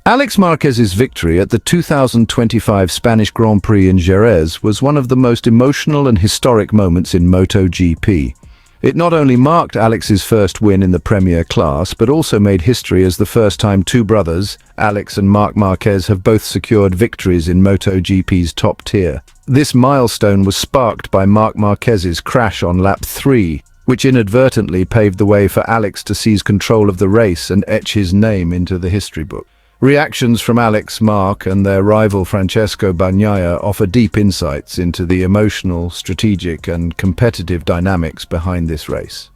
Alex Marquez's victory at the 2025 Spanish Grand Prix in Jerez was one of the most emotional and historic moments in MotoGP. It not only marked Alex's first win in the Premier class, but also made history as the first time two brothers, Alex and Marc Marquez, have both secured victories in MotoGP's top tier. This milestone was sparked by Marc Marquez's crash on lap 3, which inadvertently paved the way for Alex to seize control of the race and etch his name into the history book. Reactions from Alex, Marc, and their rival Francesco Bagnaia offer deep insights into the emotional, strategic, and competitive dynamics behind this race.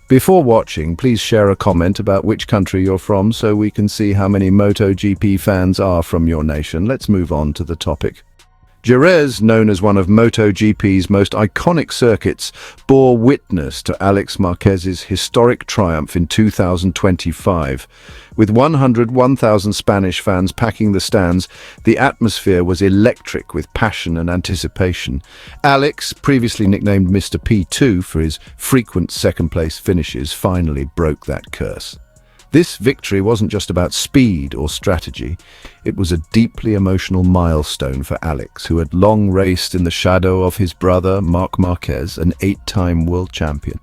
Before watching, please share a comment about which country you're from so we can see how many MotoGP fans are from your nation. Let's move on to the topic. Jerez, known as one of MotoGP's most iconic circuits, bore witness to Alex Marquez's historic triumph in 2025. With 101,000 Spanish fans packing the stands, the atmosphere was electric with passion and anticipation. Alex, previously nicknamed Mr. P2 for his frequent second-place finishes, finally broke that curse. This victory wasn't just about speed or strategy. It was a deeply emotional milestone for Alex, who had long raced in the shadow of his brother, Marc Marquez, an 8-time world champion.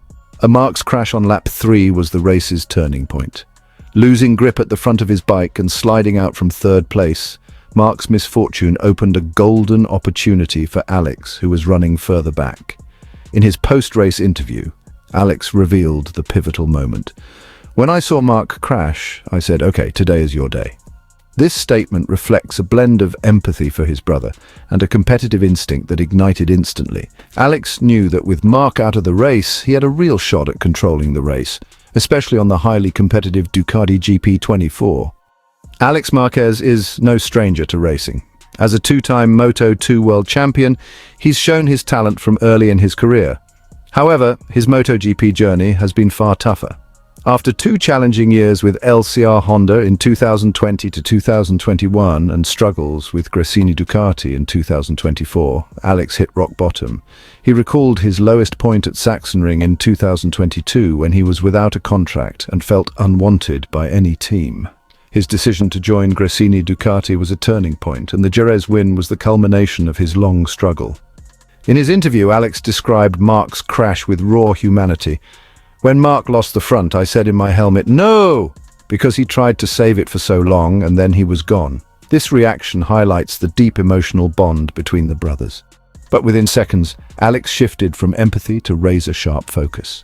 Marc's crash on lap 3 was the race's turning point. Losing grip at the front of his bike and sliding out from third place, Marc's misfortune opened a golden opportunity for Alex, who was running further back. In his post-race interview, Alex revealed the pivotal moment. "When I saw Marc crash, I said, okay, today is your day." This statement reflects a blend of empathy for his brother and a competitive instinct that ignited instantly. Alex knew that with Marc out of the race, he had a real shot at controlling the race, especially on the highly competitive Ducati GP24. Alex Marquez is no stranger to racing. As a two-time Moto2 world champion, he's shown his talent from early in his career. However, his MotoGP journey has been far tougher. After 2 challenging years with LCR Honda in 2020 to 2021 and struggles with Gresini Ducati in 2024, Alex hit rock bottom. He recalled his lowest point at Sachsenring in 2022 when he was without a contract and felt unwanted by any team. His decision to join Gresini Ducati was a turning point, and the Jerez win was the culmination of his long struggle. In his interview, Alex described Marc's crash with raw humanity. "When Marc lost the front, I said in my helmet, 'No!' because he tried to save it for so long and then he was gone." This reaction highlights the deep emotional bond between the brothers. But within seconds, Alex shifted from empathy to razor-sharp focus.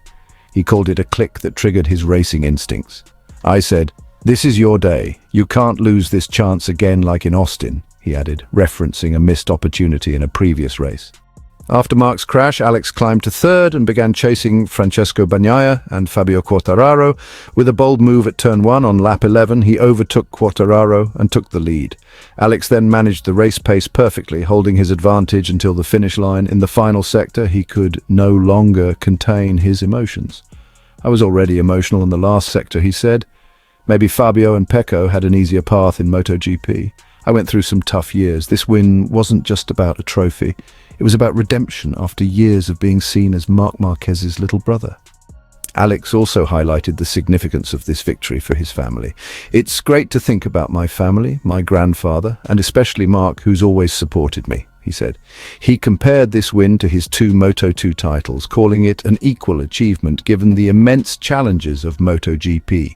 He called it a click that triggered his racing instincts. "I said, 'This is your day. You can't lose this chance again like in Austin,'" he added, referencing a missed opportunity in a previous race. After Marc's crash, Alex climbed to third and began chasing Francesco Bagnaia and Fabio Quartararo. With a bold move at turn 1 on lap 11, he overtook Quartararo and took the lead. Alex then managed the race pace perfectly, holding his advantage until the finish line. In the final sector, he could no longer contain his emotions. "I was already emotional in the last sector," he said. "Maybe Fabio and Pecco had an easier path in MotoGP. I went through some tough years. This win wasn't just about a trophy. It was about redemption after years of being seen as Marc Marquez's little brother." Alex also highlighted the significance of this victory for his family. "It's great to think about my family, my grandfather, and especially Marc, who's always supported me," he said. He compared this win to his 2 Moto2 titles, calling it an equal achievement given the immense challenges of MotoGP.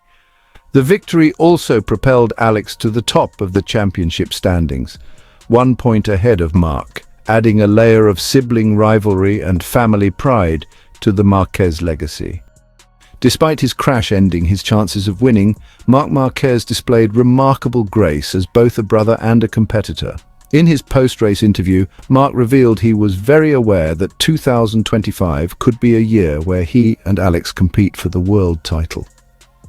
The victory also propelled Alex to the top of the championship standings, 1 point ahead of Marc, adding a layer of sibling rivalry and family pride to the Marquez legacy. Despite his crash ending his chances of winning, Marc Marquez displayed remarkable grace as both a brother and a competitor. In his post-race interview, Marc revealed he was very aware that 2025 could be a year where he and Alex compete for the world title.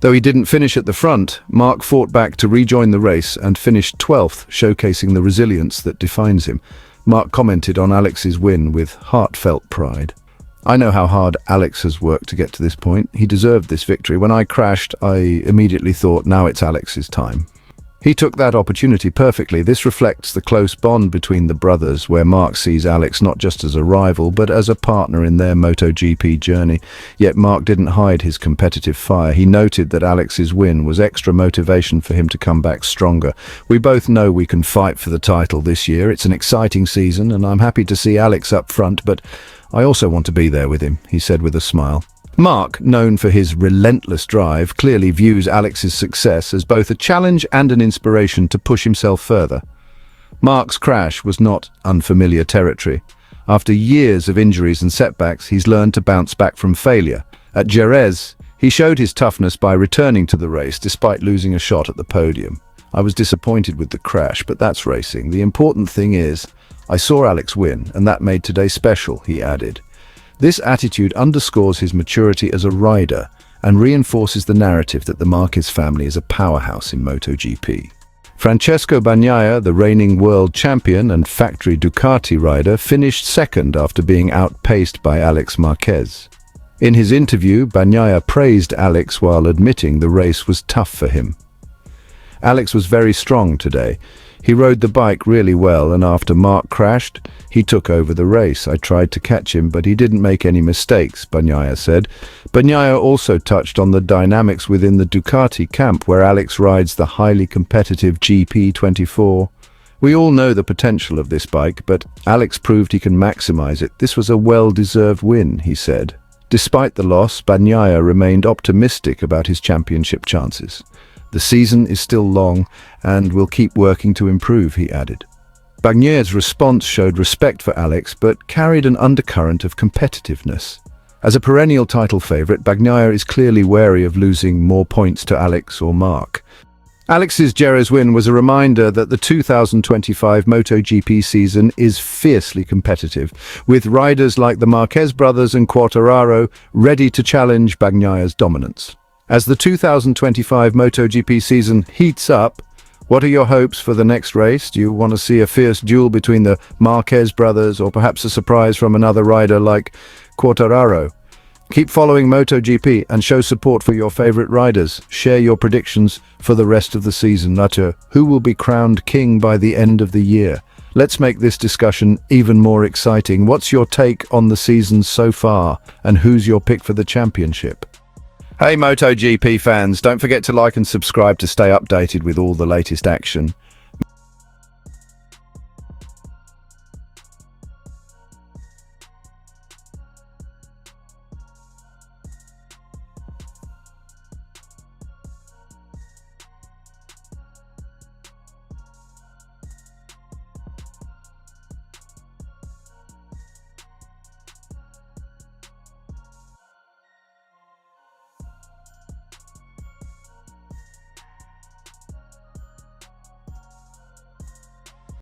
Though he didn't finish at the front, Marc fought back to rejoin the race and finished 12th, showcasing the resilience that defines him. Marc commented on Alex's win with heartfelt pride. "I know how hard Alex has worked to get to this point. He deserved this victory. When I crashed, I immediately thought, now it's Alex's time." He took that opportunity perfectly. This reflects the close bond between the brothers, where Marc sees Alex not just as a rival, but as a partner in their MotoGP journey. Yet Marc didn't hide his competitive fire. He noted that Alex's win was extra motivation for him to come back stronger. "We both know we can fight for the title this year. It's an exciting season, and I'm happy to see Alex up front, but I also want to be there with him," he said with a smile. Marc, known for his relentless drive, clearly views Alex's success as both a challenge and an inspiration to push himself further. Marc's crash was not unfamiliar territory. After years of injuries and setbacks, he's learned to bounce back from failure. At Jerez, he showed his toughness by returning to the race despite losing a shot at the podium. "I was disappointed with the crash, but that's racing. The important thing is, I saw Alex win, and that made today special," he added. This attitude underscores his maturity as a rider and reinforces the narrative that the Marquez family is a powerhouse in MotoGP. Francesco Bagnaia, the reigning world champion and factory Ducati rider, finished second after being outpaced by Alex Marquez. In his interview, Bagnaia praised Alex while admitting the race was tough for him. "Alex was very strong today. He rode the bike really well, and after Marc crashed, he took over the race. I tried to catch him, but he didn't make any mistakes," Bagnaia said. Bagnaia also touched on the dynamics within the Ducati camp, where Alex rides the highly competitive GP24. "We all know the potential of this bike, but Alex proved he can maximize it. This was a well-deserved win," he said. Despite the loss, Bagnaia remained optimistic about his championship chances. "The season is still long, and we'll keep working to improve," he added. Bagnaia's response showed respect for Alex, but carried an undercurrent of competitiveness. As a perennial title favorite, Bagnaia is clearly wary of losing more points to Alex or Marc. Alex's Jerez win was a reminder that the 2025 MotoGP season is fiercely competitive, with riders like the Marquez brothers and Quartararo ready to challenge Bagnaia's dominance. As the 2025 MotoGP season heats up, what are your hopes for the next race? Do you want to see a fierce duel between the Marquez brothers, or perhaps a surprise from another rider like Quartararo? Keep following MotoGP and show support for your favorite riders. Share your predictions for the rest of the season. Who will be crowned king by the end of the year? Let's make this discussion even more exciting. What's your take on the season so far, and who's your pick for the championship? Hey MotoGP fans, don't forget to like and subscribe to stay updated with all the latest action.